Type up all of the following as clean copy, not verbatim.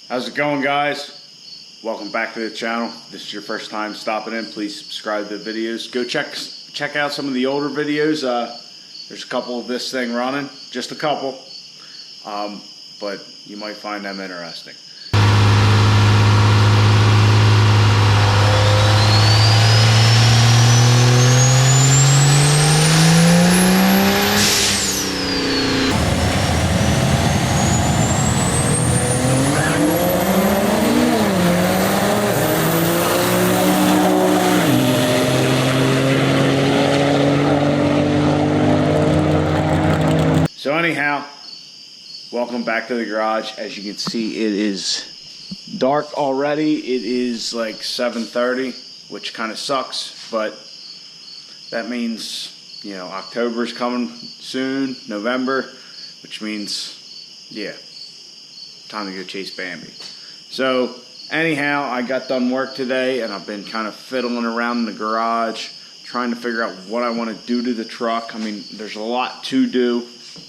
How's it going, guys? Welcome back to the channel. If this is your first time stopping in, please subscribe to the videos. Go check out some of the older videos. There's a couple of this thing running, just a couple, but you might find them interesting. So anyhow, welcome back to the garage. As you can see, it is dark already. It is like 7:30, which kind of sucks, but that means, you know, October's coming soon, November, which means, yeah, time to go chase Bambi. So anyhow, I got done work today, and I've been kind of fiddling around in the garage, trying to figure out what I want to do to the truck. I mean, there's a lot to do,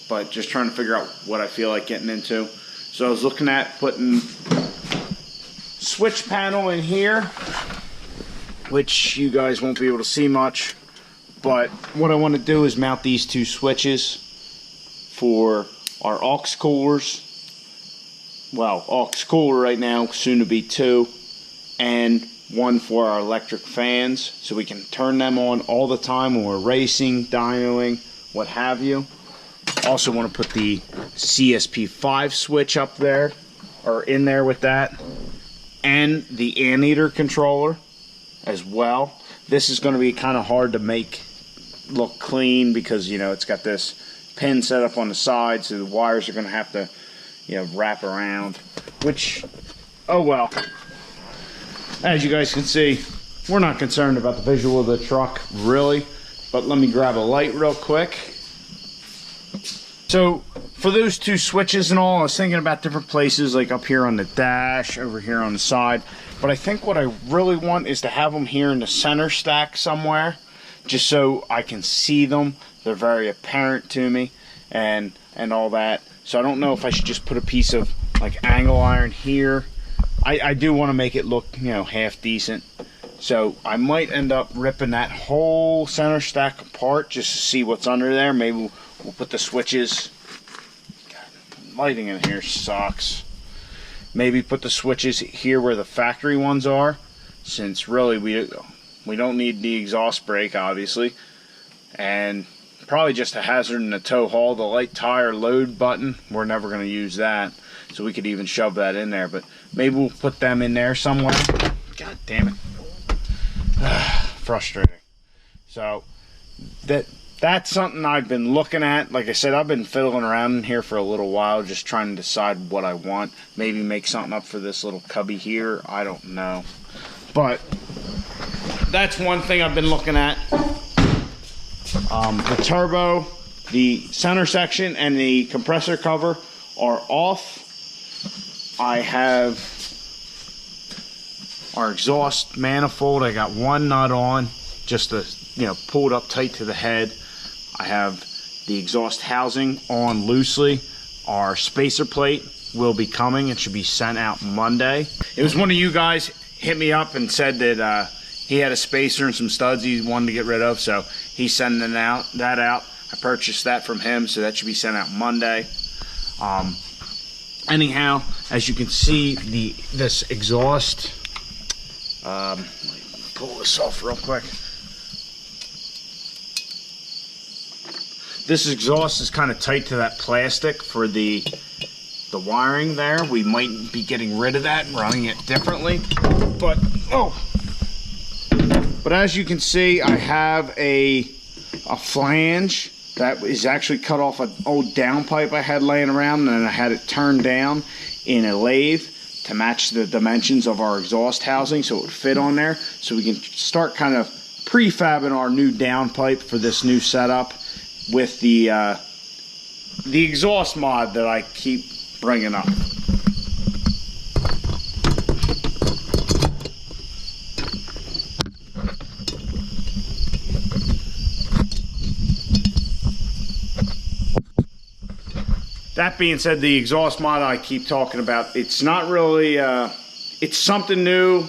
but just trying to figure out what I feel like getting into. So I was looking at putting switch panel in here, which you guys won't be able to see much, but what I want to do is mount these two switches for our aux coolers. Well, aux cooler right now, soon to be two, and one for our electric fans, so we can turn them on all the time when we're racing, dynoing, what have you. Also want to put the CSP5 switch up there, or in there with that, and the anteater controller as well. This is going to be kind of hard to make look clean because, you know, it's got this pin set up on the side, so the wires are going to have to, you know, wrap around, which, oh well. As you guys can see, we're not concerned about the visual of the truck, really, but let me grab a light real quick. So for those two switches and all, I was thinking about different places, like up here on the dash, over here on the side. But I think what I really want is to have them here in the center stack somewhere, just so I can see them. They're very apparent to me and all that. So I don't know if I should just put a piece of like angle iron here. I do want to make it look, you know, half decent. So I might end up ripping that whole center stack apart just to see what's under there. Maybe we'll put the switches. God, lighting in here sucks. Maybe put the switches here where the factory ones are, since really we don't need the exhaust brake, obviously, and probably just a hazard in the tow haul. The light tire load button, we're never going to use that, so we could even shove that in there. But maybe we'll put them in there somewhere. God damn it. Frustrating. So that's something I've been looking at. Like I said, I've been fiddling around in here for a little while, just trying to decide what I want. Maybe make something up for this little cubby here. I don't know. But that's one thing I've been looking at. The turbo, the center section, and the compressor cover are off. I have our exhaust manifold. I got one nut on, just to, you know, pull it up tight to the head. I have the exhaust housing on loosely. Our spacer plate will be coming. It should be sent out Monday. It was one of you guys hit me up and said that he had a spacer and some studs he wanted to get rid of, so he's sending that out. I purchased that from him, so that should be sent out Monday. Anyhow, as you can see, this exhaust. Let me pull this off real quick. This exhaust is kind of tight to that plastic for the wiring there. We might be getting rid of that and running it differently. But as you can see, I have a flange that is actually cut off an old downpipe I had laying around, and I had it turned down in a lathe to match the dimensions of our exhaust housing so it would fit on there, so we can start kind of prefabbing our new downpipe for this new setup with the exhaust mod that I keep bringing up. that being said, the exhaust mod I keep talking about, it's not really, it's something new,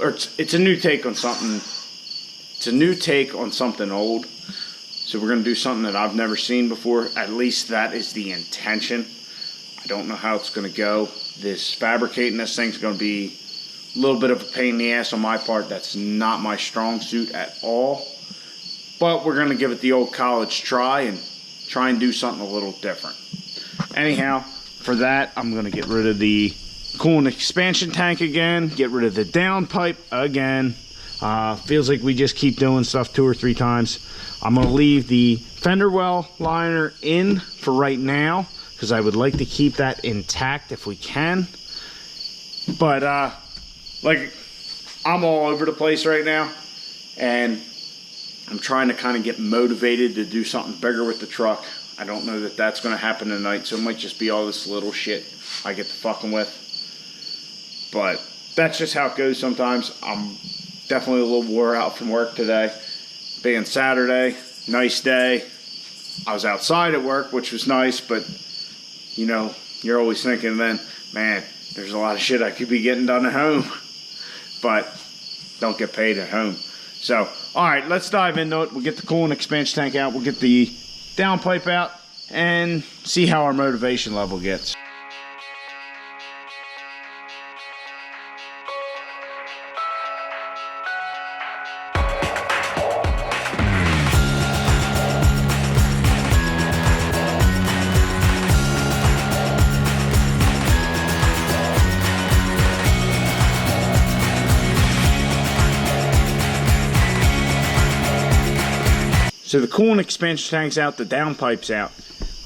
or it's a new take on something. It's a new take on something old. So we're going to do something that I've never seen before. At least that is the intention. I don't know how it's going to go. Fabricating this thing's going to be a little bit of a pain in the ass on my part. That's not my strong suit at all. But we're going to give it the old college try and do something a little different. Anyhow, for that, I'm going to get rid of the coolant expansion tank again. Get rid of the downpipe again. Feels like we just keep doing stuff 2 or 3 times. I'm going to leave the fender well liner in for right now, because I would like to keep that intact if we can. But, like, I'm all over the place right now, and I'm trying to kind of get motivated to do something bigger with the truck. I don't know that that's going to happen tonight, so it might just be all this little shit I get to fucking with. But that's just how it goes sometimes. I'm definitely a little wore out from work today. Being Saturday, nice day. I was outside at work, which was nice, but, you know, you're always thinking then, man, there's a lot of shit I could be getting done at home. But don't get paid at home. So, alright, let's dive into it. We'll get the coolant expansion tank out. We'll get the downpipe out and see how our motivation level gets. So the coolant expansion tank's out, the downpipe's out.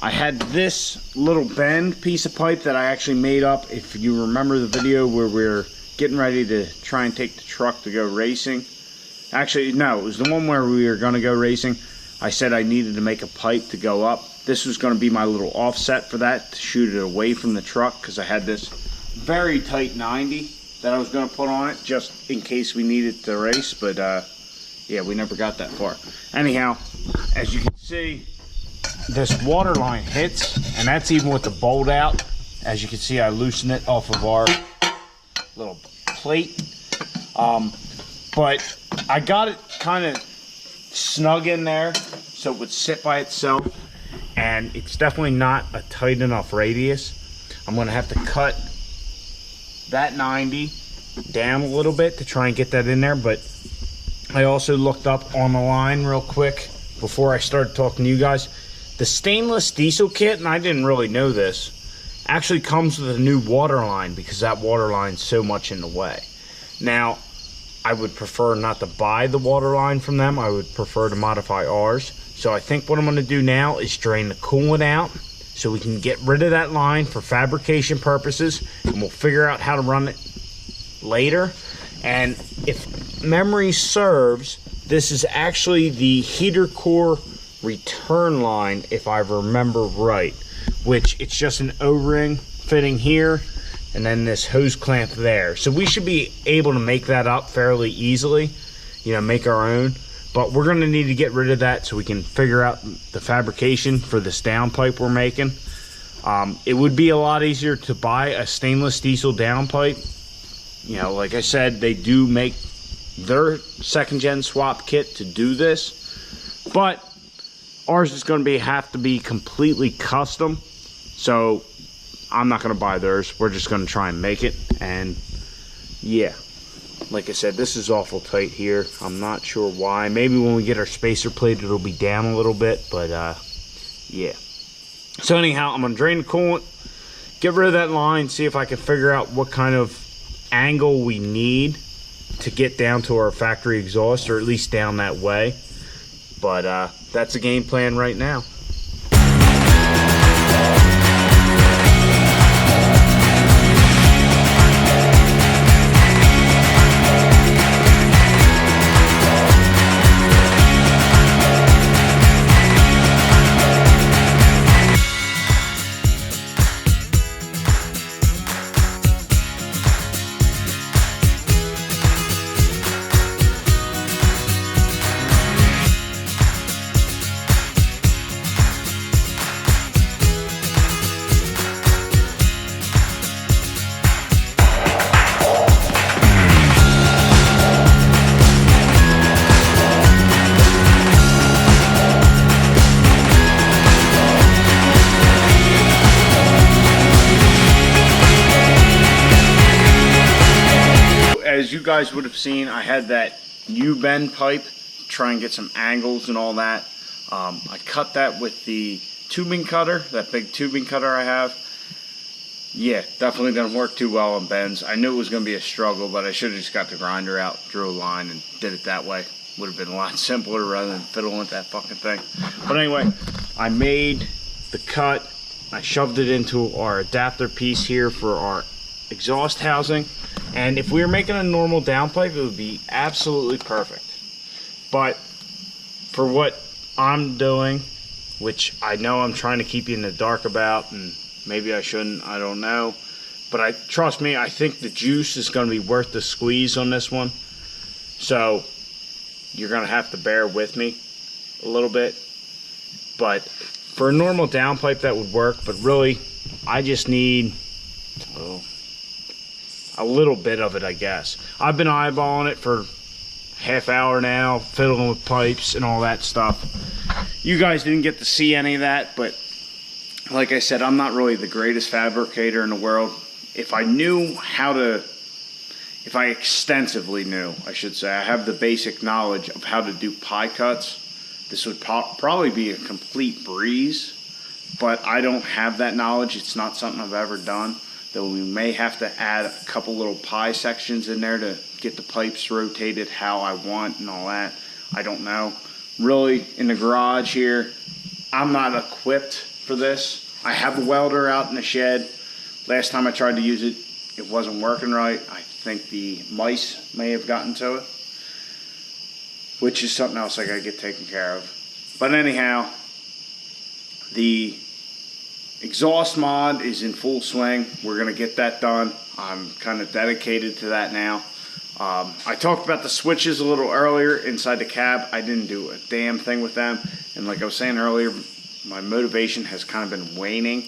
I had this little bend piece of pipe that I actually made up. If you remember the video where we're getting ready to try and take the truck to go racing. Actually, no, it was the one where we were going to go racing. I said I needed to make a pipe to go up. This was going to be my little offset for that, to shoot it away from the truck, because I had this very tight 90 that I was going to put on it, just in case we needed to race, but yeah, we never got that far. Anyhow, as you can see, this water line hits, and that's even with the bolt out. As you can see, I loosened it off of our little plate. But I got it kind of snug in there so it would sit by itself, and it's definitely not a tight enough radius. I'm going to have to cut that 90 down a little bit to try and get that in there, but I also looked up on the line real quick before I started talking to you guys. The stainless diesel kit, and I didn't really know this, actually comes with a new water line because that water line's so much in the way. Now, I would prefer not to buy the water line from them. I would prefer to modify ours. So I think what I'm going to do now is drain the coolant out so we can get rid of that line for fabrication purposes, and we'll figure out how to run it later. And if memory serves, this is actually the heater core return line, if I remember right, which it's just an O-ring fitting here and then this hose clamp there. So we should be able to make that up fairly easily, you know, make our own. But we're going to need to get rid of that so we can figure out the fabrication for this downpipe we're making. It would be a lot easier to buy a stainless diesel downpipe. You know, like I said, they do make their second gen swap kit to do this, but ours is going to have to be completely custom. So I'm not going to buy theirs. We're just going to try and make it. And yeah, like I said, this is awful tight here. I'm not sure why. Maybe when we get our spacer plate, it'll be down a little bit, but yeah. So anyhow, I'm going to drain the coolant, get rid of that line, see if I can figure out what kind of angle we need to get down to our factory exhaust, or at least down that way. But that's the game plan right now. as you guys would have seen, I had that U-bend pipe, try and get some angles and all that. I cut that with the tubing cutter, that big tubing cutter I have. Yeah, definitely didn't work too well on bends. I knew it was going to be a struggle, but I should have just got the grinder out, drew a line, and did it that way. Would have been a lot simpler rather than fiddling with that fucking thing. But anyway, I made the cut. I shoved it into our adapter piece here for our exhaust housing. And if we were making a normal downpipe, it would be absolutely perfect. But for what I'm doing, which I know I'm trying to keep you in the dark about, and maybe I shouldn't, I don't know. But trust me, I think the juice is going to be worth the squeeze on this one. So you're going to have to bear with me a little bit. But for a normal downpipe, that would work. But really, I just need a little bit of it, I guess. I've been eyeballing it for half hour now, fiddling with pipes and all that stuff. You guys didn't get to see any of that, but like I said, I'm not really the greatest fabricator in the world. If I extensively knew, I should say, I have the basic knowledge of how to do pie cuts, this would probably be a complete breeze, but I don't have that knowledge. It's not something I've ever done. Though we may have to add a couple little pie sections in there to get the pipes rotated how I want and all that. I don't know. Really, in the garage here, I'm not equipped for this. I have a welder out in the shed. Last time I tried to use it, it wasn't working right. I think the mice may have gotten to it, which is something else I gotta get taken care of. But anyhow, the exhaust mod is in full swing. We're going to get that done. I'm kind of dedicated to that now. I talked about the switches a little earlier inside the cab. I didn't do a damn thing with them. And like I was saying earlier, my motivation has kind of been waning.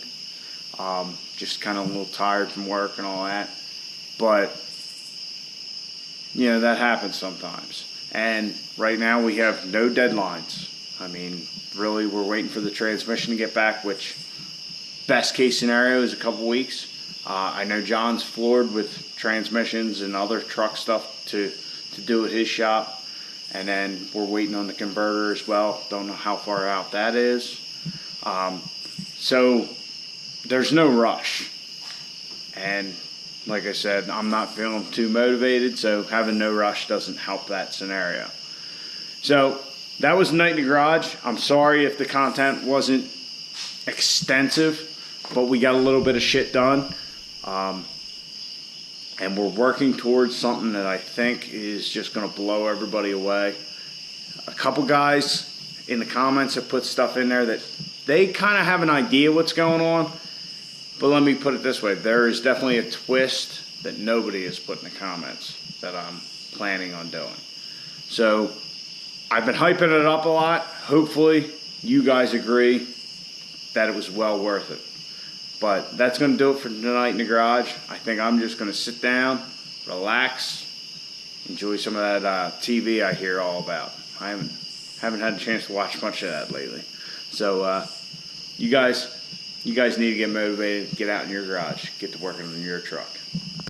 Just kind of a little tired from work and all that. But, you know, that happens sometimes. And right now we have no deadlines. I mean, really, we're waiting for the transmission to get back, which best case scenario is a couple weeks. I know John's floored with transmissions and other truck stuff to do at his shop. And then we're waiting on the converter as well. Don't know how far out that is. So there's no rush. And like I said, I'm not feeling too motivated, so having no rush doesn't help that scenario. So that was Night in the Garage. I'm sorry if the content wasn't extensive, but we got a little bit of shit done. And we're working towards something that I think is just going to blow everybody away. A couple guys in the comments have put stuff in there that they kind of have an idea what's going on. But let me put it this way. There is definitely a twist that nobody has put in the comments that I'm planning on doing. So I've been hyping it up a lot. Hopefully you guys agree that it was well worth it. But that's going to do it for tonight in the garage. I think I'm just going to sit down, relax, enjoy some of that TV I hear all about. I haven't had a chance to watch much of that lately. So you guys need to get motivated, get out in your garage, get to working on your truck.